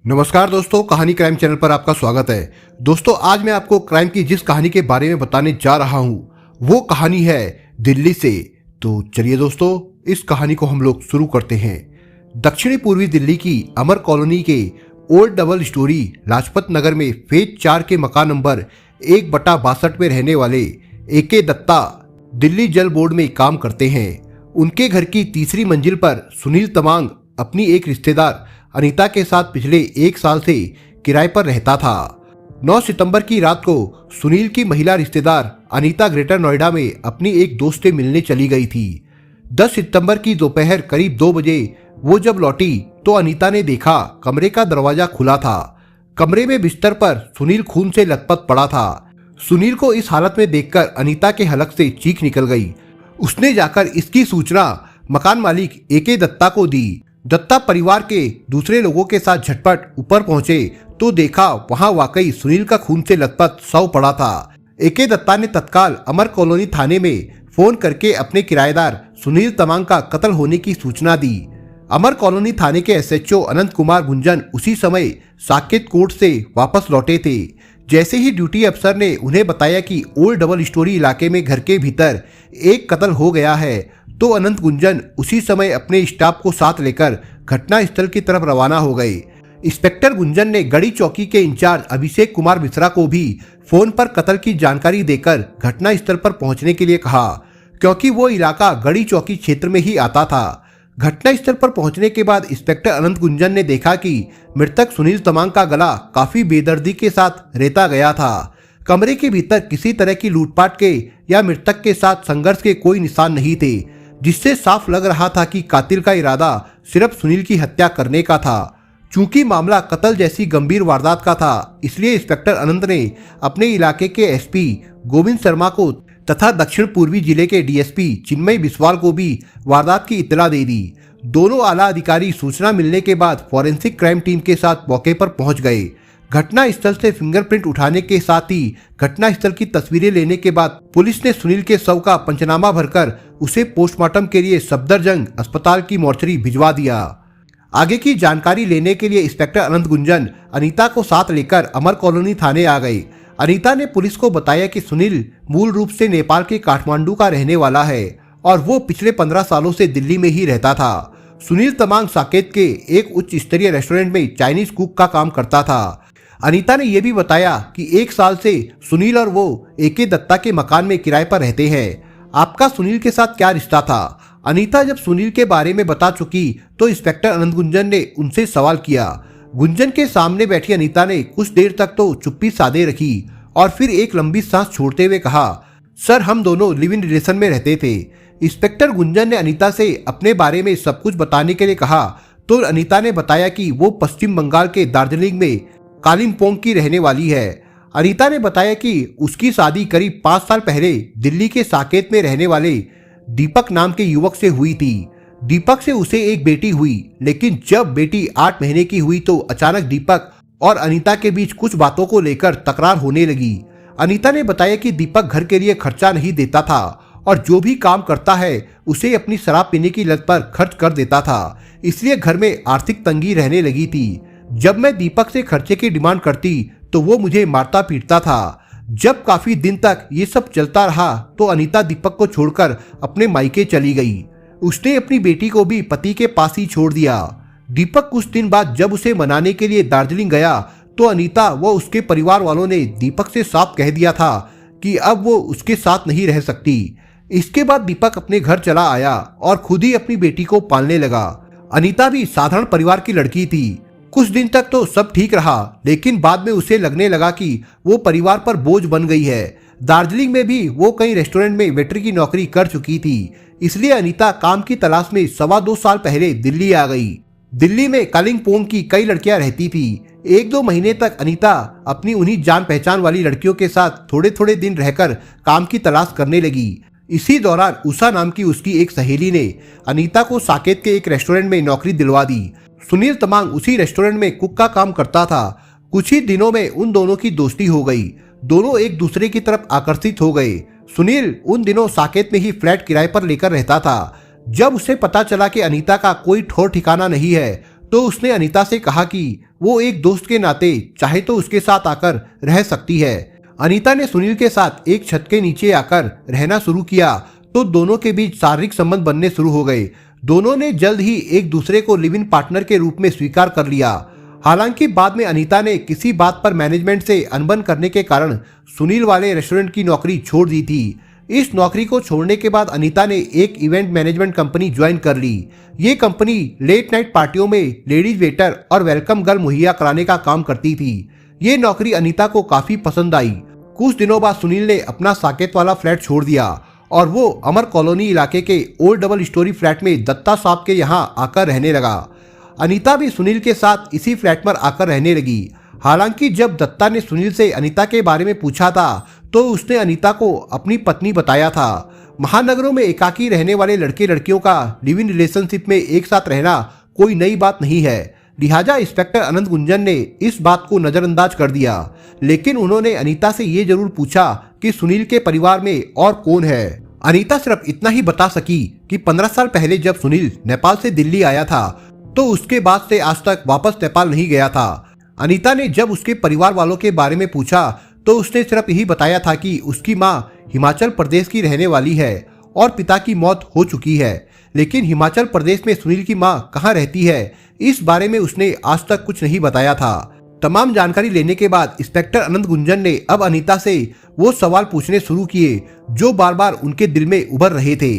नमस्कार दोस्तों, कहानी क्राइम चैनल पर आपका स्वागत है। दोस्तों, आज मैं आपको क्राइम की जिस कहानी के बारे में बताने जा रहा हूं वो कहानी है दिल्ली से। तो चलिए दोस्तों, इस कहानी को हम लोग शुरू करते हैं। दक्षिणी पूर्वी दिल्ली की अमर कॉलोनी के old double storey Lajpat Nagar में फेज 4 के मकान नंबर 1/62 में रहने वाले AK दत्ता दिल्ली जल बोर्ड में काम करते हैं। उनके घर की तीसरी मंजिल पर सुनील तमांग अपनी एक रिश्तेदार अनीता के साथ पिछले 1 साल से किराए पर रहता था। 9 सितंबर की रात को सुनील की महिला रिश्तेदार अनीता ग्रेटर नोएडा में अपनी एक दोस्त से मिलने चली गई थी। 10 सितंबर की दोपहर करीब 2 बजे वो जब लौटी तो अनीता ने देखा कमरे का दरवाजा खुला था। कमरे में बिस्तर पर सुनील खून से लथपथ पड़ा था। सुनील को इस हालत में देखकर अनीता के हलक से चीख निकल गई। उसने जाकर इसकी सूचना मकान मालिक AK दत्ता को दी। दत्ता परिवार के दूसरे लोगों के साथ झटपट ऊपर पहुंचे तो देखा वहां वाकई सुनील का खून से लथपथ शव पड़ा था। AK दत्ता ने तत्काल अमर कॉलोनी थाने में फोन करके अपने किराएदार सुनील तमांग का कत्ल होने की सूचना दी। अमर कॉलोनी थाने के SHO अनंत कुमार गुंजन उसी समय साकेत कोर्ट से वापस लौटे थे। जैसे ही ड्यूटी अफसर ने उन्हें बताया कि ओल्ड डबल स्टोरी इलाके में घर के भीतर एक कत्ल हो गया है तो अनंत गुंजन उसी समय अपने स्टाफ को साथ लेकर घटना स्थल की तरफ रवाना हो गए। इंस्पेक्टर गुंजन ने गढ़ी चौकी के इंचार्ज अभिषेक कुमार मिश्रा को भी फोन पर कत्ल की जानकारी देकर घटना स्थल पर पहुंचने के लिए कहा, क्योंकि वो इलाका गढ़ी चौकी क्षेत्र में ही आता था। घटना स्थल पर पहुंचने के बाद इंस्पेक्टर अनंत गुंजन ने देखा कि मृतक सुनील तमांग का गला काफी बेदर्दी के साथ रेता गया था। कमरे के भीतर किसी तरह की लूटपाट के या मृतक के साथ संघर्ष के कोई निशान नहीं थे, जिससे साफ लग रहा था कि कातिल का इरादा सिर्फ सुनील की हत्या करने का था। चूंकि मामला कत्ल जैसी गंभीर वारदात का था, इसलिए इंस्पेक्टर अनंत ने अपने इलाके के SP गोविंद शर्मा को तथा दक्षिण पूर्वी जिले के DSP चिन्मय बिस्वाल को भी वारदात की इत्तला दे दी। दोनों आला अधिकारी सूचना मिलने के बाद फॉरेंसिक क्राइम टीम के साथ मौके पर पहुंच गए। घटना स्थल से फिंगरप्रिंट उठाने के साथ ही घटना स्थल की तस्वीरें लेने के बाद पुलिस ने सुनील के शव का पंचनामा भरकर उसे पोस्टमार्टम के लिए सफदरजंग अस्पताल की मोर्चरी भिजवा दिया। आगे की जानकारी लेने के लिए इंस्पेक्टर अनंत गुंजन अनीता को साथ लेकर अमर कॉलोनी थाने आ गए। अनीता ने पुलिस को बताया कि सुनील मूल रूप से नेपाल के काठमांडू का रहने वाला है और वो पिछले 15 सालों से दिल्ली में ही रहता था। सुनील तमांग साकेत के एक उच्च स्तरीय रेस्टोरेंट में चाइनीज कुक का काम करता था। अनीता ने यह भी बताया कि 1 साल से सुनील और वो AK दत्ता के मकान में किराए पर रहते हैं। आपका सुनील के साथ क्या रिश्ता था? अनीता जब सुनील के बारे में बता चुकी तो इंस्पेक्टर अनंत गुंजन ने उनसे सवाल किया। गुंजन के सामने बैठी अनीता ने कुछ देर तक तो चुप्पी साधे रखी और फिर एक लंबी सांस छोड़ते हुए कहा, सर, हम दोनों लिव इन रिलेशन में रहते थे। इंस्पेक्टर गुंजन ने अनीता से अपने बारे में सब कुछ बताने के लिए कहा तो अनीता ने बताया कि वो पश्चिम बंगाल के दार्जिलिंग में कालिम्पोंग की रहने वाली है। अनीता ने बताया कि उसकी शादी करीब 5 साल पहले दिल्ली के साकेत में रहने वाले दीपक नाम के युवक से हुई थी। दीपक से उसे एक बेटी हुई, लेकिन जब बेटी 8 महीने की हुई तो अचानक दीपक और अनीता के बीच कुछ बातों को लेकर तकरार होने लगी। अनीता ने बताया कि दीपक घर के लिए खर्चा नहीं देता था और जो भी काम करता है उसे अपनी शराब पीने की लत पर खर्च कर देता था, इसलिए घर में आर्थिक तंगी रहने लगी थी। जब मैं दीपक से खर्चे की डिमांड करती तो वो मुझे मारता पीटता था। जब काफी दिन तक ये सब चलता रहा तो अनीता दीपक को छोड़कर अपने मायके चली गई। उसने अपनी बेटी को भी पति के पास ही छोड़ दिया। दीपक कुछ दिन बाद जब उसे मनाने के लिए दार्जिलिंग गया तो अनीता व उसके परिवार वालों ने दीपक से साफ कह दिया था कि अब वो उसके साथ नहीं रह सकती। इसके बाद दीपक अपने घर चला आया और खुद ही अपनी बेटी को पालने लगा। अनीता भी साधारण परिवार की लड़की थी। कुछ दिन तक तो सब ठीक रहा, लेकिन बाद में उसे लगने लगा कि वो परिवार पर बोझ बन गई है। दार्जिलिंग में भी वो कई रेस्टोरेंट में वेटर की नौकरी कर चुकी थी, इसलिए अनीता काम की तलाश में 2.25 साल पहले दिल्ली आ गई। दिल्ली में कालिम्पोंग की कई लड़कियां रहती थी। 1-2 महीने तक अनीता अपनी उन्हीं जान पहचान वाली लड़कियों के साथ थोड़े थोड़े दिन रहकर काम की तलाश करने लगी। इसी दौरान उषा नाम की उसकी एक सहेली ने अनीता को साकेत के एक रेस्टोरेंट में नौकरी दिलवा दी। सुनील तमांग उसी रेस्टोरेंट में कुक का काम करता था। कुछ ही दिनों में उन दोनों की दोस्ती हो गई। दोनों एक दूसरे की तरफ आकर्षित हो गए। सुनील उन दिनों साकेत में ही फ्लैट किराए पर लेकर रहता था। जब उसे पता चला कि अनीता का कोई ठौर ठिकाना नहीं है तो उसने अनीता से कहा कि वो एक दोस्त के नाते चाहे तो उसके साथ आकर रह सकती है। अनीता ने सुनील के साथ एक छत के नीचे आकर रहना शुरू किया तो दोनों के बीच शारीरिक संबंध बनने शुरू हो गए। दोनों ने जल्द ही एक दूसरे को लिव इन पार्टनर के रूप में स्वीकार कर लिया। हालांकि बाद में अनीता ने किसी बात पर मैनेजमेंट से अनबन करने के कारण सुनील वाले रेस्टोरेंट की नौकरी छोड़ दी थी। इस नौकरी को छोड़ने के बाद अनीता ने एक इवेंट मैनेजमेंट कंपनी ज्वाइन कर ली। ये कंपनी लेट नाइट पार्टियों में लेडीज वेटर और वेलकम गर्ल मुहैया कराने का काम करती थी। ये नौकरी अनीता को काफी पसंद आई। कुछ दिनों बाद सुनील ने अपना साकेत वाला फ्लैट छोड़ दिया और वो अमर कॉलोनी इलाके के ओल्ड डबल स्टोरी फ्लैट में दत्ता साहब के यहाँ आकर रहने लगा। अनीता भी सुनील के साथ इसी फ्लैट पर आकर रहने लगी। हालांकि जब दत्ता ने सुनील से अनीता के बारे में पूछा था तो उसने अनीता को अपनी पत्नी बताया था। महानगरों में एकाकी रहने वाले लड़के लड़कियों का लिव इन रिलेशनशिप में एक साथ रहना कोई नई बात नहीं है। लिहाजा इंस्पेक्टर अनंत गुंजन ने इस बात को नजरअंदाज कर दिया। लेकिन उन्होंने अनीता से ये जरूर पूछा कि सुनील के परिवार में और कौन है। अनीता सिर्फ इतना ही बता सकी कि 15 साल पहले जब सुनील नेपाल से दिल्ली आया था तो उसके बाद से आज तक वापस नेपाल नहीं गया था। अनीता ने जब उसके परिवार वालों के बारे में पूछा तो उसने सिर्फ यही बताया था कि उसकी माँ हिमाचल प्रदेश की रहने वाली है और पिता की मौत हो चुकी है। लेकिन हिमाचल प्रदेश में सुनील की माँ कहाँ रहती है इस बारे में उसने आज तक कुछ नहीं बताया था। तमाम जानकारी लेने के बाद इंस्पेक्टर अनंत गुंजन ने अब अनीता से वो सवाल पूछने शुरू किए जो बार बार उनके दिल में उभर रहे थे।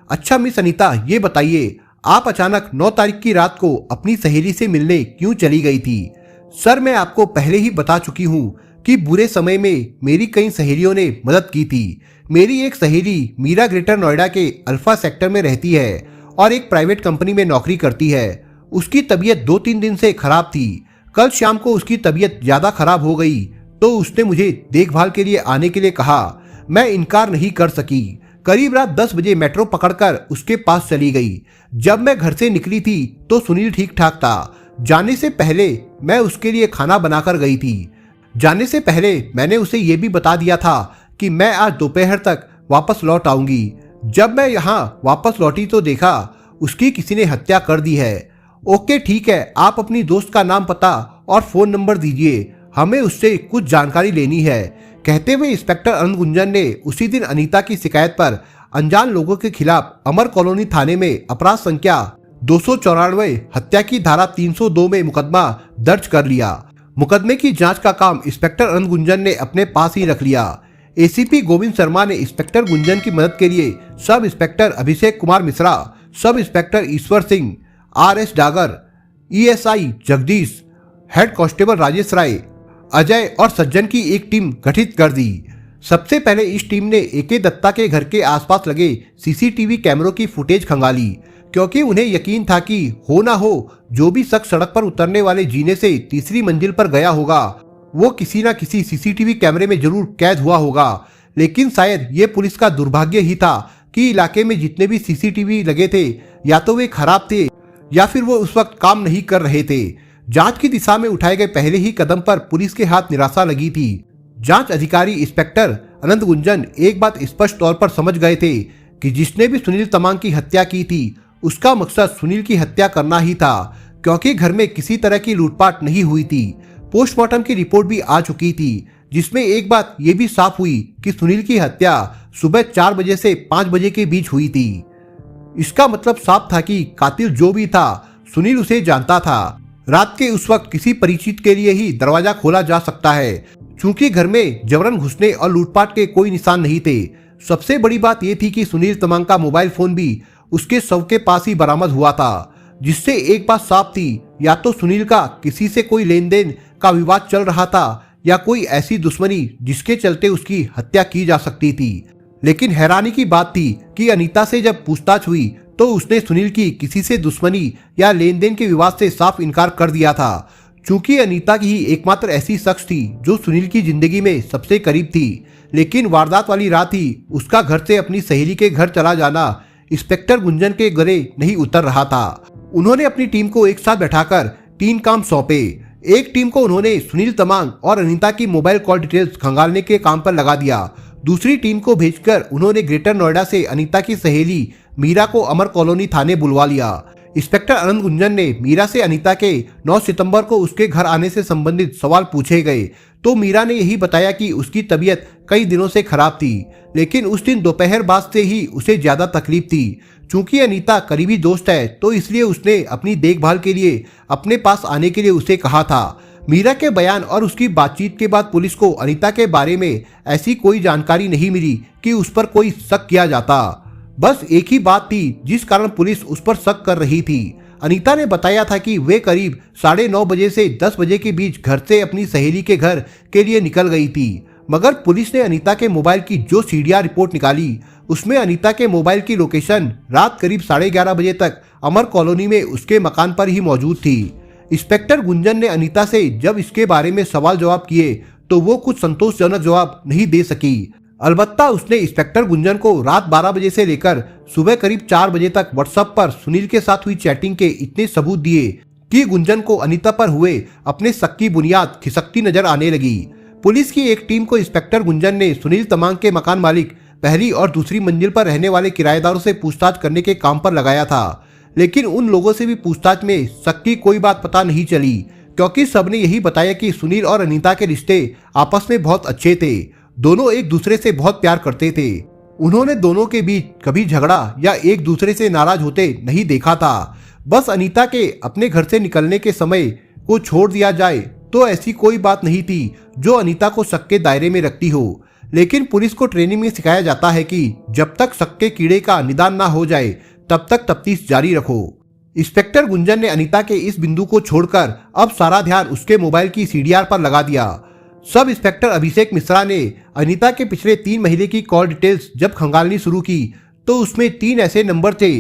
अच्छा मिस अनीता, ये बताइए आप अचानक 9 तारीख की रात को अपनी सहेली से मिलने क्यों चली गई थी? सर, मैं आपको पहले ही बता चुकी हूँ कि बुरे समय में मेरी कई सहेलियों ने मदद की थी। मेरी एक सहेली मीरा ग्रेटर नोएडा के अल्फा सेक्टर में रहती है और एक प्राइवेट कंपनी में नौकरी करती है। उसकी तबीयत 2-3 दिन से खराब थी। कल शाम को उसकी तबीयत ज्यादा खराब हो गई तो उसने मुझे देखभाल के लिए आने के लिए कहा। मैं इनकार नहीं कर सकी। करीब रात 10 बजे मेट्रो पकड़कर उसके पास चली गई। जब मैं घर से निकली थी तो सुनील ठीक ठाक था। जाने से पहले मैं उसके लिए खाना बनाकर गई थी। जाने से पहले मैंने उसे ये भी बता दिया था कि मैं आज दोपहर तक वापस लौट आऊंगी। जब मैं यहाँ वापस लौटी तो देखा उसकी किसी ने हत्या कर दी है। ओके ठीक है, आप अपनी दोस्त का नाम पता और फोन नंबर दीजिए, हमें उससे कुछ जानकारी लेनी है। कहते हुए इंस्पेक्टर अनंत गुंजन ने उसी दिन अनीता की शिकायत पर अनजान लोगों के खिलाफ अमर कॉलोनी थाने में अपराध संख्या 294 हत्या की धारा 302 में मुकदमा दर्ज कर लिया। मुकदमे की जांच का काम इंस्पेक्टर अनंत गुंजन ने अपने पास ही रख लिया। एसीपी गोविंद शर्मा ने इंस्पेक्टर गुंजन की मदद के लिए सब इंस्पेक्टर अभिषेक Kumar Mishra, sub inspector Ishwar Singh, RS Dagar, ESI Jagdish, head constable Rajesh Rai, Ajay और सज्जन की एक टीम गठित कर दी। सबसे पहले इस टीम ने AK दत्ता के घर के आसपास लगे CCTV कैमरों की फुटेज खंगाली, क्योंकि उन्हें यकीन था कि हो ना हो जो भी शख्स सड़क पर उतरने वाले जीने से तीसरी मंजिल पर गया होगा वो किसी न किसी CCTV कैमरे में जरूर कैद हुआ होगा। लेकिन शायद ये पुलिस का दुर्भाग्य ही था कि इलाके में जितने भी CCTV लगे थे या तो वे खराब थे या फिर वो उस वक्त काम नहीं कर रहे थे। जांच की दिशा में उठाए गए पहले ही कदम पर पुलिस के हाथ निराशा लगी थी। जांच अधिकारी इंस्पेक्टर अनंत गुंजन एक बात स्पष्ट तौर पर समझ गए थे कि जिसने भी सुनील तमांग की हत्या की थी उसका मकसद सुनील की हत्या करना ही था, क्योंकि घर में किसी तरह की लूटपाट नहीं हुई थी। पोस्टमार्टम की रिपोर्ट भी आ चुकी थी जिसमें एक बात यह भी साफ हुई कि सुनील की हत्या सुबह 4 बजे से 5 बजे के बीच हुई थी। इसका मतलब साफ था कि कातिल जो भी था सुनील उसे जानता था। रात के उस वक्त किसी परिचित के लिए ही दरवाजा खोला जा सकता है, चूंकि घर में जबरन घुसने और लूटपाट के कोई निशान नहीं थे। सबसे बड़ी बात यह थी कि सुनील तमांग का मोबाइल फोन भी उसके शव के पास ही बरामद हुआ था, जिससे एक बात साफ थी, या तो सुनील का किसी से कोई लेन देन का विवाद चल रहा था या कोई ऐसी दुश्मनी जिसके चलते उसकी हत्या की जा सकती थी। लेकिन हैरानी की बात थी कि अनीता से जब पूछताछ हुई तो उसने सुनील की किसी से दुश्मनी या लेन देन के विवाद से साफ इनकार कर दिया था, चूंकि अनीता की ही एकमात्र ऐसी शख्स थी जो सुनील की जिंदगी में सबसे करीब थी। लेकिन वारदात वाली रात ही उसका घर से अपनी सहेली के घर चला जाना इंस्पेक्टर गुंजन के गले नहीं उतर रहा था। उन्होंने अपनी टीम को एक साथ बैठाकर 3 काम सौंपे। एक टीम को उन्होंने सुनील तमांग और अनीता की मोबाइल कॉल डिटेल्स खंगालने के काम पर लगा दिया। दूसरी टीम को भेजकर उन्होंने ग्रेटर नोएडा से अनीता की सहेली मीरा को अमर कॉलोनी थाने बुलवा लिया। इंस्पेक्टर अनंत गुंजन ने मीरा से अनीता के 9 सितंबर को उसके घर आने से संबंधित सवाल पूछे गए तो मीरा ने यही बताया कि उसकी तबीयत कई दिनों से खराब थी, लेकिन उस दिन दोपहर बाद से ही उसे ज्यादा तकलीफ थी। चूंकि अनीता करीबी दोस्त है तो इसलिए उसने अपनी देखभाल के लिए अपने पास आने के लिए उसे कहा था। मीरा के बयान और उसकी बातचीत के बाद पुलिस को अनीता के बारे में ऐसी कोई जानकारी नहीं मिली कि उस पर कोई शक किया जाता। बस एक ही बात थी जिस कारण पुलिस उस पर शक कर रही थी। अनीता ने बताया था कि वे करीब 9:30 बजे से 10 बजे के बीच घर से अपनी सहेली के घर के लिए निकल गई थी, मगर पुलिस ने अनीता के मोबाइल की जो सीडीआर रिपोर्ट निकाली उसमें अनीता के मोबाइल की लोकेशन रात करीब 11:30 बजे तक अमर कॉलोनी में उसके मकान पर ही मौजूद थी। इंस्पेक्टर गुंजन ने अनीता से जब इसके बारे में सवाल जवाब किए तो वो कुछ संतोषजनक जवाब नहीं दे सकी। अलबत्ता उसने इंस्पेक्टर गुंजन को रात 12 बजे से लेकर सुबह करीब 4 बजे तक व्हाट्सएप पर सुनील के साथ हुई चैटिंग के इतने सबूत दिए कि गुंजन को अनीता पर हुए अपने शक की बुनियाद खिसकती नजर आने लगी। पुलिस की एक टीम को इंस्पेक्टर गुंजन ने सुनील तमांग के मकान मालिक, पहली और दूसरी मंजिल पर रहने वाले किराएदारों से पूछताछ करने के काम पर लगाया था, लेकिन उन लोगों से भी पूछताछ में शक की कोई बात पता नहीं चली, क्योंकि सबने यही बताया कि सुनील और अनीता के रिश्ते आपस में बहुत अच्छे थे। दोनों एक दूसरे से बहुत प्यार करते थे। उन्होंने दोनों के बीच कभी झगड़ा या एक दूसरे से नाराज होते नहीं देखा था। बस अनीता के अपने घर से निकलने के समय को छोड़ दिया जाए तो ऐसी कोई बात नहीं थी जो अनीता को शक के दायरे में रखती हो, लेकिन पुलिस को ट्रेनिंग में सिखाया जाता है कि जब तक शक के कीड़े का निदान ना हो जाए तब तक तफ्तीश जारी रखो। इंस्पेक्टर गुंजन ने अनीता के इस बिंदु को छोड़कर अब सारा ध्यान उसके मोबाइल की सीडीआर पर लगा दिया। सब इंस्पेक्टर अभिषेक मिश्रा ने अनीता के पिछले 3 महीने की कॉल डिटेल्स जब खंगालनी शुरू की तो उसमें 3 ऐसे नंबर थे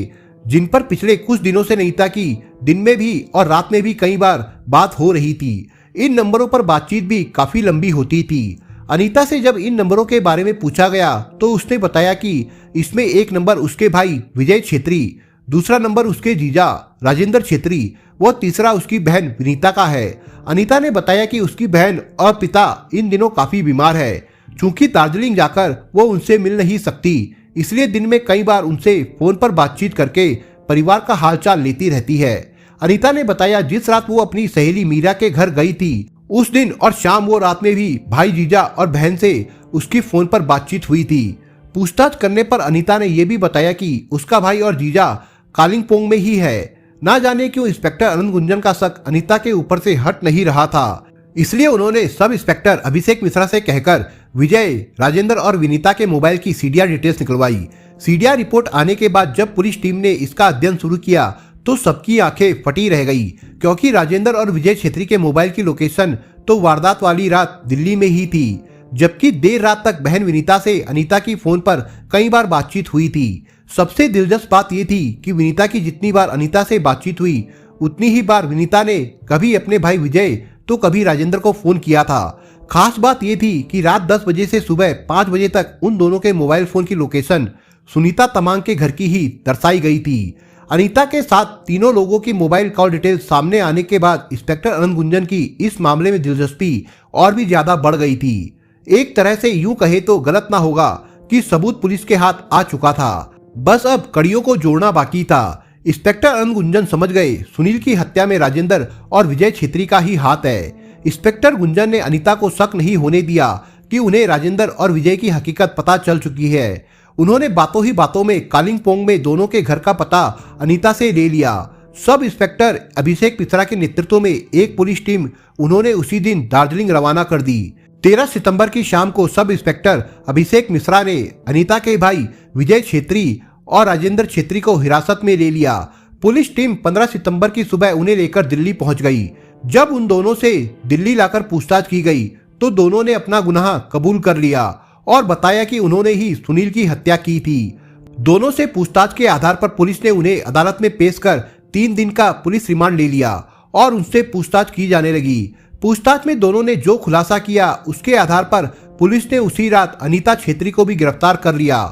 जिन पर पिछले कुछ दिनों से अनीता की दिन में भी और रात में भी कई बार बात हो रही थी। इन नंबरों पर बातचीत भी काफी लंबी होती थी। अनीता से जब इन नंबरों के बारे में पूछा गया तो उसने बताया कि इसमें एक नंबर उसके भाई विजय छेत्री, दूसरा नंबर उसके जीजा राजेंद्र छेत्री व तीसरा उसकी बहन विनीता का है। अनीता ने बताया कि उसकी बहन और पिता इन दिनों काफी बीमार है। चूंकि दार्जिलिंग जाकर वो उनसे मिल नहीं सकती, इसलिए दिन में कई बार उनसे फोन पर बातचीत करके परिवार का हालचाल लेती रहती है। अनीता ने बताया जिस रात वो अपनी सहेली मीरा के घर गई थी उस दिन और शाम वो रात में भी भाई, जीजा और बहन से उसकी फोन पर बातचीत हुई थी। पूछताछ करने पर अनीता ने यह भी बताया कि उसका भाई और जीजा कालिंपोंग में ही है। ना जाने क्यों इंस्पेक्टर अनंत गुंजन का शक अनीता के ऊपर से हट नहीं रहा था, इसलिए उन्होंने सब इंस्पेक्टर अभिषेक मिश्रा से कहकर विजय, राजेंद्र और विनीता के मोबाइल की सीडीआर डिटेल्स निकलवाई। सीडीआर रिपोर्ट आने के बाद जब पुलिस टीम ने इसका अध्ययन शुरू किया तो सबकी आंखें फटी रह गई, क्योंकि राजेंद्र और विजय छेत्री के मोबाइल की लोकेशन तो वारदात वाली रात दिल्ली में ही थी, जबकि देर रात तक बहन विनीता से अनीता की फोन पर कई बार बातचीत हुई थी। सबसे दिलचस्प बात यह थी कि विनीता की जितनी बार अनीता से बातचीत हुई उतनी ही बार विनीता ने कभी अपने भाई विजय तो कभी राजेंद्र को फोन किया था। खास बात यह थी कि रात 10 बजे से सुबह 5 बजे तक उन दोनों के मोबाइल फोन की लोकेशन सुनीता तमांग के घर की ही दर्शाई गई थी। अनीता के साथ तीनों लोगों की मोबाइल कॉल डिटेल्स सामने आने के बाद इंस्पेक्टर अनंत गुंजन की इस मामले में दिलचस्पी और भी ज्यादा बढ़ गई थी। एक तरह से यूं कहे तो गलत ना होगा कि सबूत पुलिस के हाथ आ चुका था, बस अब कड़ियों को जोड़ना बाकी था। इंस्पेक्टर अनंत गुंजन समझ गए सुनील की हत्या में राजेंद्र और विजय छेत्री का ही हाथ है। इंस्पेक्टर गुंजन ने अनीता को शक नहीं होने दिया कि उन्हें राजेंद्र और विजय की हकीकत पता चल चुकी है। उन्होंने बातों ही बातों में कालिंपोंग में दोनों के घर का पता अनीता से ले लिया। सब इंस्पेक्टर अभिषेक मिश्रा के नेतृत्व में एक पुलिस टीम उन्होंने उसी दिन दार्जिलिंग रवाना कर दी। 13 सितंबर की शाम को सब इंस्पेक्टर अभिषेक मिश्रा ने अनीता के भाई विजय छेत्री और राजेंद्र छेत्री को हिरासत में ले लिया। पुलिस टीम 15 सितंबर की सुबह उन्हें लेकर दिल्ली पहुंच गई। जब उन दोनों से दिल्ली लाकर पूछताछ की गई तो दोनों ने अपना गुनाह कबूल कर लिया और बताया कि उन्होंने ही सुनील की हत्या की थी। दोनों से पूछताछ के आधार पर पुलिस ने उन्हें अदालत में पेश कर 3 दिन का पुलिस रिमांड ले लिया और उनसे पूछताछ की जाने लगी। पूछताछ में दोनों ने जो खुलासा किया उसके आधार पर पुलिस ने उसी रात अनीता छेत्री को भी गिरफ्तार कर लिया।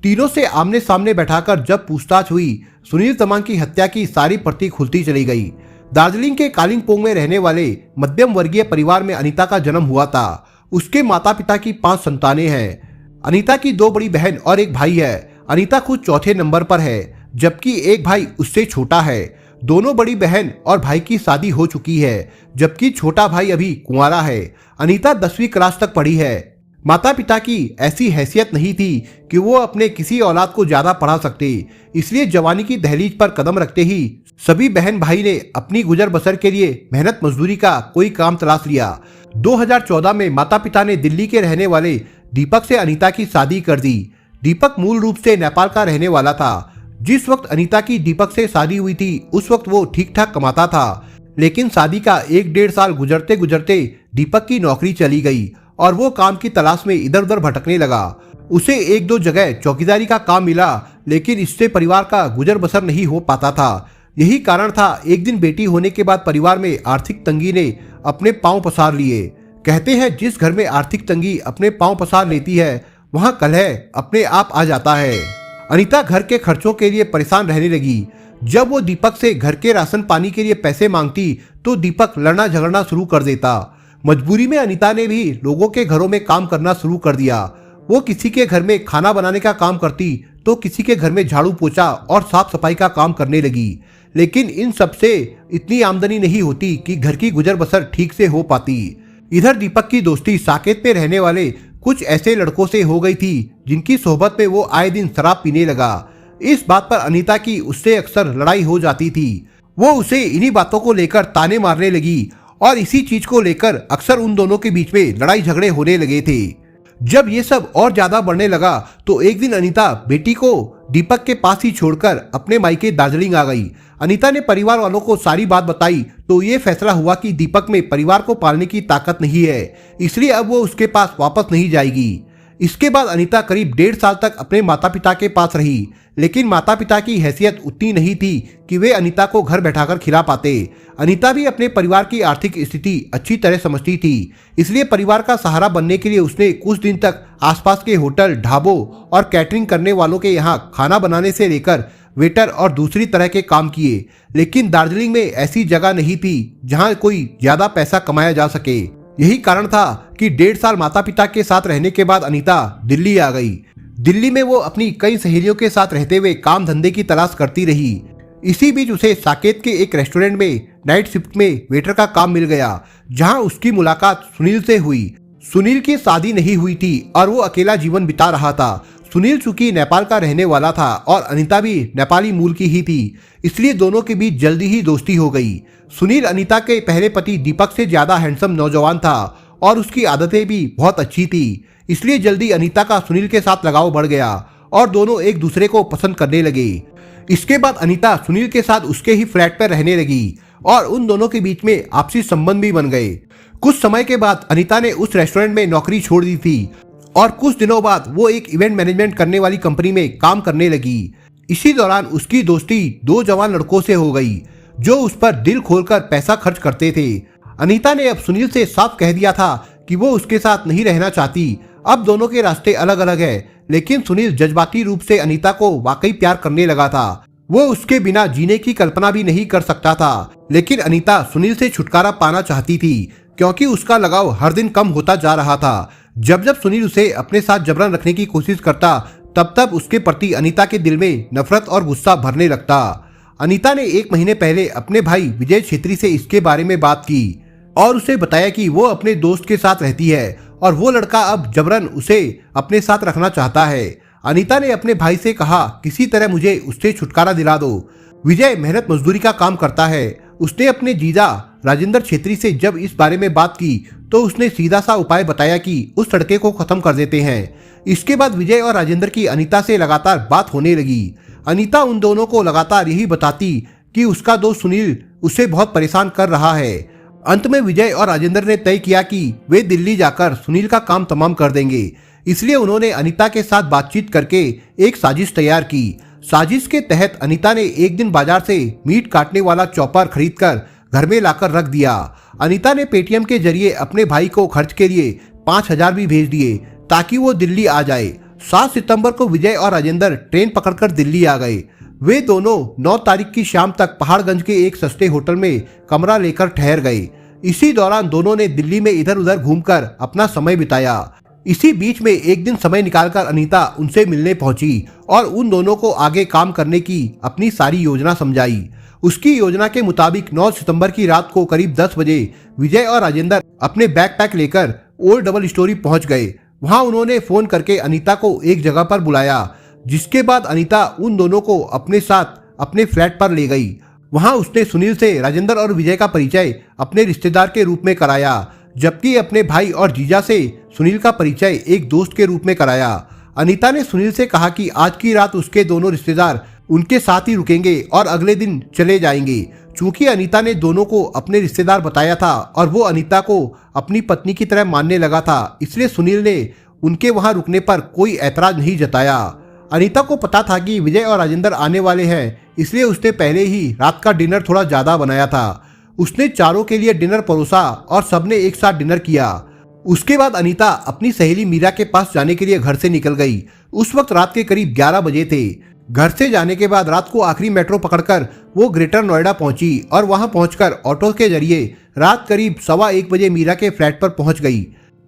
तीनों से आमने सामने बैठाकर जब पूछताछ हुई सुनील तमांग की हत्या की सारी पर्ची खुलती चली गई। दार्जिलिंग के कालिंपोंग में रहने वाले मध्यम वर्गीय परिवार में अनीता का जन्म हुआ था। उसके माता पिता की 5 संतानें हैं। अनीता की 2 बड़ी बहन और एक भाई है। अनीता खुद चौथे नंबर पर है, जबकि एक भाई उससे छोटा है। दोनों बड़ी बहन और भाई की शादी हो चुकी है, जबकि छोटा भाई अभी कुंवारा है। अनीता 10वीं क्लास तक पढ़ी है। माता पिता की ऐसी हैसियत नहीं थी कि वो अपने किसी औलाद को ज्यादा पढ़ा सकते, इसलिए जवानी की दहलीज पर कदम रखते ही सभी बहन भाई ने अपनी गुजर बसर के लिए मेहनत मजदूरी का कोई काम तलाश लिया। 2014 में माता पिता ने दिल्ली के रहने वाले दीपक से अनीता की शादी कर दी। दीपक मूल रूप से नेपाल का रहने वाला था। जिस वक्त अनीता की दीपक से शादी हुई थी उस वक्त वो ठीक ठाक कमाता था, लेकिन शादी का 1-1.5 साल गुजरते गुजरते दीपक की नौकरी चली गई और वो काम की तलाश में इधर उधर भटकने लगा। उसे 1-2 जगह चौकीदारी का काम मिला, लेकिन इससे परिवार का गुजर बसर नहीं हो पाता था। यही कारण था एक दिन बेटी होने के बाद परिवार में आर्थिक तंगी ने अपने पांव पसार लिए। कहते हैं जिस घर में आर्थिक तंगी अपने पांव पसार लेती है वहां कलह अपने आप आ जाता है। अनीता घर के खर्चों के लिए परेशान रहने लगी। जब वो दीपक से घर के राशन पानी के लिए पैसे मांगती तो दीपक लड़ना झगड़ना शुरू कर देता। मजबूरी में अनीता ने भी लोगों के घरों में काम करना शुरू कर दिया। वो किसी के घर में खाना बनाने का काम करती तो किसी के घर में झाड़ू पोछा और साफ सफाई का काम करने लगी, लेकिन इन सब से इतनी आमदनी नहीं होती कि घर की गुजर बसर ठीक से हो पाती। इधर दीपक की दोस्ती साकेत में रहने वाले कुछ ऐसे लड़कों से हो गई थी जिनकी सोहबत में वो आए दिन शराब पीने लगा। इस बात पर अनीता की उससे अक्सर लड़ाई हो जाती थी। वो उसे इन्हीं बातों को लेकर ताने मारने लगी और इसी चीज को लेकर अक्सर उन दोनों के बीच में लड़ाई झगड़े होने लगे थे। जब ये सब और ज्यादा बढ़ने लगा तो एक दिन अनीता बेटी को दीपक के पास ही छोड़कर अपने मायके दार्जिलिंग आ गई। अनीता ने परिवार वालों को सारी बात बताई तो ये फैसला हुआ कि दीपक में परिवार को पालने की ताकत नहीं है, इसलिए अब वो उसके पास वापस नहीं जाएगी। इसके बाद अनीता करीब 1.5 साल तक अपने माता पिता के पास रही, लेकिन माता पिता की हैसियत उतनी नहीं थी कि वे अनीता को घर बैठाकर खिला पाते। अनीता भी अपने परिवार की आर्थिक स्थिति अच्छी तरह समझती थी, इसलिए परिवार का सहारा बनने के लिए उसने कुछ दिन तक आसपास के होटल, ढाबों और कैटरिंग करने वालों के यहाँ खाना बनाने से लेकर वेटर और दूसरी तरह के काम किए। लेकिन दार्जिलिंग में ऐसी जगह नहीं थी जहाँ कोई ज्यादा पैसा कमाया जा सके। यही कारण था कि 1.5 साल माता पिता के साथ रहने के बाद अनीता दिल्ली आ गई। दिल्ली में वो अपनी कई सहेलियों के साथ रहते हुए काम धंधे की तलाश करती रही। इसी बीच उसे साकेत के एक रेस्टोरेंट में नाइट शिफ्ट में वेटर का काम मिल गया, जहां उसकी मुलाकात सुनील से हुई। सुनील की शादी नहीं हुई थी और वो अकेला जीवन बिता रहा था। सुनील चूंकि नेपाल का रहने वाला था और अनीता भी नेपाली मूल की ही थी, इसलिए दोनों के बीच जल्दी ही दोस्ती हो गई। सुनील अनीता के पहले पति दीपक से ज्यादा हैंडसम नौजवान था और उसकी आदतें भी बहुत अच्छी थी, इसलिए जल्दी अनीता का सुनील के साथ लगाव बढ़ गया और दोनों एक दूसरे को पसंद करने लगे। इसके बाद अनीता सुनील के साथ उसके ही फ्लैट पर रहने लगी और उन दोनों के बीच में आपसी संबंध भी बन गए। कुछ समय के बाद अनीता ने उस रेस्टोरेंट में नौकरी छोड़ दी थी और कुछ दिनों बाद वो एक इवेंट मैनेजमेंट करने वाली कंपनी में काम करने लगी। इसी दौरान उसकी दोस्ती 2 जवान लड़कों से हो गई जो उस पर दिल खोलकर पैसा खर्च करते थे। अनीता ने अब सुनील से साफ कह दिया था कि वो उसके साथ नहीं रहना चाहती। अब दोनों के रास्ते अलग अलग है, लेकिन सुनील जज्बाती रूप से अनीता को वाकई प्यार करने लगा था। वो उसके बिना जीने की कल्पना भी नहीं कर सकता था, लेकिन अनीता सुनील से छुटकारा पाना चाहती थी क्योंकि उसका लगाव हर दिन कम होता जा रहा था। जब जब सुनील उसे अपने साथ जबरन रखने की कोशिश करता तब तब उसके प्रति अनीता के दिल में नफरत और गुस्सा भरने लगता। अनीता ने 1 महीने पहले अपने भाई विजय छेत्री से इसके बारे में बात की और उसे बताया कि वो अपने दोस्त के साथ रहती है और वो लड़का अब जबरन उसे अपने साथ रखना चाहता है। अनीता ने अपने भाई से कहा, किसी तरह मुझे उससे छुटकारा दिला दो। विजय मेहनत मजदूरी का काम करता है। उसने अपने जीजा राजेंद्र छेत्री से जब इस बारे में बात की तो उसने सीधा सा उपाय बताया कि उस लड़के को खत्म कर देते हैं। इसके बाद विजय और राजेंद्र की अनीता से लगातार बात होने लगी। अनीता उन दोनों को लगातार यही बताती कि उसका दोस्त सुनील उसे बहुत परेशान कर रहा है। अंत में विजय और राजेंद्र ने तय किया कि वे दिल्ली जाकर सुनील का काम तमाम कर देंगे। इसलिए उन्होंने अनीता के साथ बातचीत करके एक साजिश तैयार की। साजिश के तहत अनीता ने एक दिन बाजार से मीट काटने वाला चॉपर खरीदकर घर में लाकर रख दिया। अनीता ने पेटीएम के जरिए अपने भाई को खर्च के लिए 5,000 भी भेज दिए ताकि वो दिल्ली आ जाए। 7 सितंबर को विजय और राजेंद्र ट्रेन पकड़कर दिल्ली आ गए। वे दोनों 9 तारीख की शाम तक पहाड़गंज के एक सस्ते होटल में कमरा लेकर ठहर गए। इसी दौरान दोनों ने दिल्ली में इधर उधर घूमकर अपना समय बिताया। इसी बीच में एक दिन समय निकालकर अनीता उनसे मिलने पहुंची और उन दोनों को आगे काम करने की अपनी सारी योजना समझाई। उसकी योजना के मुताबिक 9 सितंबर की रात को करीब 10 बजे विजय और राजेंद्र अपने बैकपैक लेकर ओल्ड डबल स्टोरी पहुंच गए। वहां उन्होंने फोन करके अनीता को एक जगह पर बुलाया, जिसके बाद अनीता उन दोनों को अपने साथ अपने फ्लैट पर ले गई। वहां उसने सुनील से राजेंद्र और विजय का परिचय अपने रिश्तेदार के रूप में कराया, जबकि अपने भाई और जीजा से सुनील का परिचय एक दोस्त के रूप में कराया। अनीता ने सुनील से कहा कि आज की रात उसके दोनों रिश्तेदार उनके साथ ही रुकेंगे और अगले दिन चले जाएंगे। चूंकि अनीता ने दोनों को अपने रिश्तेदार बताया था और वो अनीता को अपनी पत्नी की तरह मानने लगा था, इसलिए सुनील ने उनके वहां रुकने पर कोई ऐतराज नहीं जताया। अनीता को पता था कि विजय और राजेंद्र आने वाले हैं, इसलिए उसने पहले ही रात का डिनर थोड़ा ज्यादा बनाया था। उसने चारों के लिए डिनर परोसा और सबने एक साथ डिनर किया। उसके बाद अनीता अपनी सहेली मीरा के पास जाने के लिए घर से निकल गई। उस वक्त रात के करीब 11 बजे थे। घर से जाने के बाद रात को आखिरी मेट्रो पकड़कर वो ग्रेटर नोएडा पहुंची और वहां पहुंचकर ऑटो के जरिए रात करीब 1:15 बजे मीरा के फ्लैट पर पहुंच गई।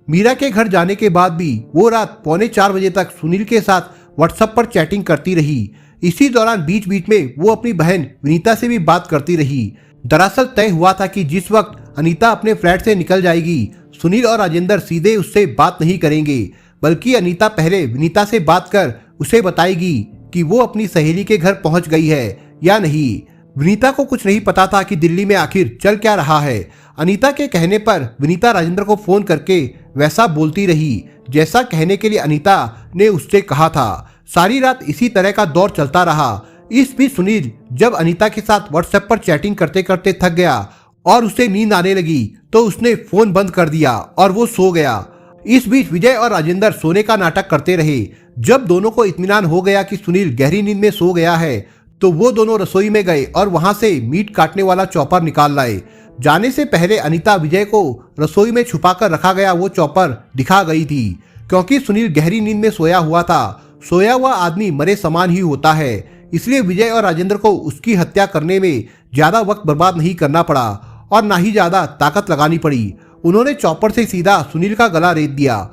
मीरा के घर जाने के बाद भी वो रात 3:45 बजे तक सुनील के साथ व्हाट्सएप पर चैटिंग करती रही। इसी दौरान बीच बीच में वो अपनी बहन विनीता से भी बात करती रही। दरअसल तय हुआ था कि जिस वक्त अनीता अपने फ्लैट से निकल जाएगी, सुनील और राजेंद्र सीधे उससे बात नहीं करेंगे, बल्कि अनीता पहले विनीता से बात कर उसे बताएगी कि वो अपनी सहेली के घर पहुंच गई है या नहीं। विनीता को कुछ नहीं पता था कि दिल्ली में आखिर चल क्या रहा है। अनीता के कहने पर विनीता राजेंद्र को फोन करके वैसा बोलती रही जैसा कहने के लिए अनीता ने उससे कहा था। सारी रात इसी तरह का दौर चलता रहा। इस बीच सुनील जब अनीता के साथ व्हाट्सएप पर चैटिंग करते करते थक गया और उसे नींद आने लगी, तो उसने फोन बंद कर दिया और वो सो गया। इस बीच विजय और राजेंद्र सोने का नाटक करते रहे। जब दोनों को इत्मीनान हो गया कि सुनील गहरी नींद में सो गया है, तो वो दोनों रसोई में गए और वहां से मीट काटने वाला चॉपर निकाल लाए। जाने से पहले अनीता विजय को रसोई में छुपाकर रखा गया वो चॉपर दिखा गई थी, क्योंकि सुनील गहरी नींद में सोया हुआ था। सोया हुआ आदमी मरे समान ही होता है, इसलिए विजय और राजेंद्र को उसकी हत्या करने में ज्यादा वक्त बर्बाद नहीं करना पड़ा और ना ही ज्यादा ताकत लगानी पड़ी। उन्होंने चॉपर से सीधा सुनील का गला रेत दिया।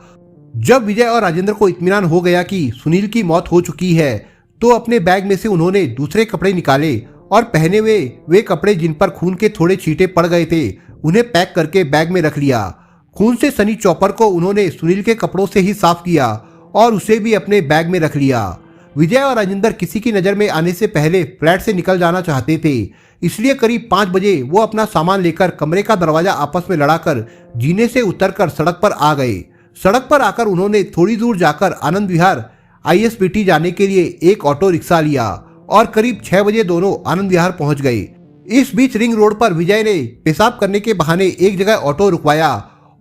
जब विजय और राजेंद्र को इत्मीनान हो गया कि सुनील की मौत हो चुकी है, तो अपने बैग में से उन्होंने दूसरे कपड़े निकाले और पहने हुए वे कपड़े जिन पर खून के थोड़े छींटे पड़ गए थे, उन्हें पैक करके बैग में रख लिया। खून से सनी चॉपर को उन्होंने सुनील के कपड़ों से ही साफ किया और उसे भी अपने बैग में रख लिया। विजय और राजेंद्र किसी की नजर में आने से पहले फ्लैट से निकल जाना चाहते थे, इसलिए करीब 5 बजे वो अपना सामान लेकर कमरे का दरवाजा आपस में लड़ाकर जीने से उतरकर सड़क पर आ गए। सड़क पर आकर उन्होंने थोड़ी दूर जाकर आनंद विहार ISBT जाने के लिए एक ऑटो रिक्शा लिया और करीब 6 बजे दोनों आनंद विहार पहुंच गए। इस बीच रिंग रोड पर विजय ने पेशाब करने के बहाने एक जगह ऑटो रुकवाया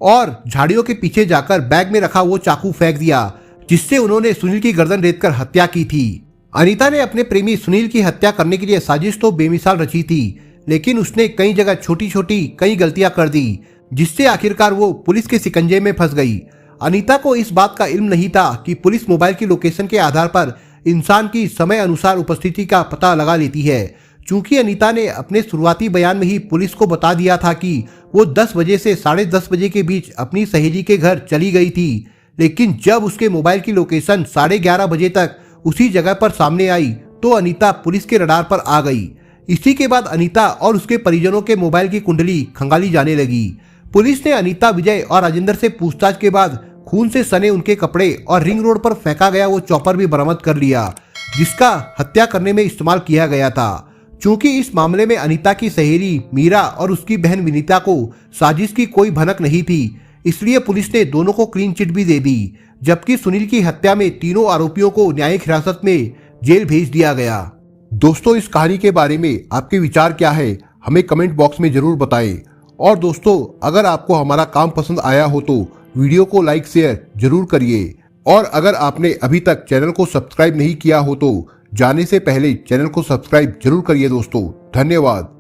और झाड़ियों के पीछे जाकर बैग में रखा वो चाकू फेंक दिया, जिससे उन्होंने सुनील की गर्दन रेतकर हत्या की थी। अनीता ने अपने प्रेमी सुनील की हत्या करने के लिए साजिश तो बेमिसाल रची थी, लेकिन उसने कई जगह छोटी छोटी कई गलतियां कर दी, जिससे आखिरकार वो पुलिस के शिकंजे में फंस गई। अनीता को इस बात का इल्म नहीं था कि पुलिस मोबाइल की लोकेशन के आधार पर इंसान की समय अनुसार उपस्थिति का पता लगा लेती है। चूंकि अनीता ने अपने शुरुआती बयान में ही पुलिस को बता दिया था कि वो 10 बजे से 10:30 बजे के बीच अपनी सहेली के घर चली गई थी, लेकिन जब उसके मोबाइल की लोकेशन 11:30 बजे तक उसी जगह पर सामने आई, तो अनीता पुलिस के रडार पर आ गई। इसी के बाद अनीता और उसके परिजनों के मोबाइल की कुंडली खंगाली जाने लगी। पुलिस ने अनीता, विजय और राजेंद्र से पूछताछ के बाद खून से सने उनके कपड़े और रिंग रोड पर फेंका गया वो चॉपर भी बरामद कर लिया, जिसका हत्या करने में इस्तेमाल किया गया था। चूंकि इस मामले में अनीता की सहेली मीरा और उसकी बहन विनीता को साजिश की कोई भनक नहीं थी, इसलिए पुलिस ने दोनों को क्लीन चिट भी दे दी, जबकि सुनील की हत्या में तीनों आरोपियों को न्यायिक हिरासत में जेल भेज दिया गया। दोस्तों, इस कहानी के बारे में आपके विचार क्या है, हमें कमेंट बॉक्स में जरूर बताएं। और दोस्तों, अगर आपको हमारा काम पसंद आया हो तो वीडियो को लाइक शेयर जरूर करिए। और अगर आपने अभी तक चैनल को सब्सक्राइब नहीं किया हो तो जाने से पहले चैनल को सब्सक्राइब जरूर करिए दोस्तों। धन्यवाद।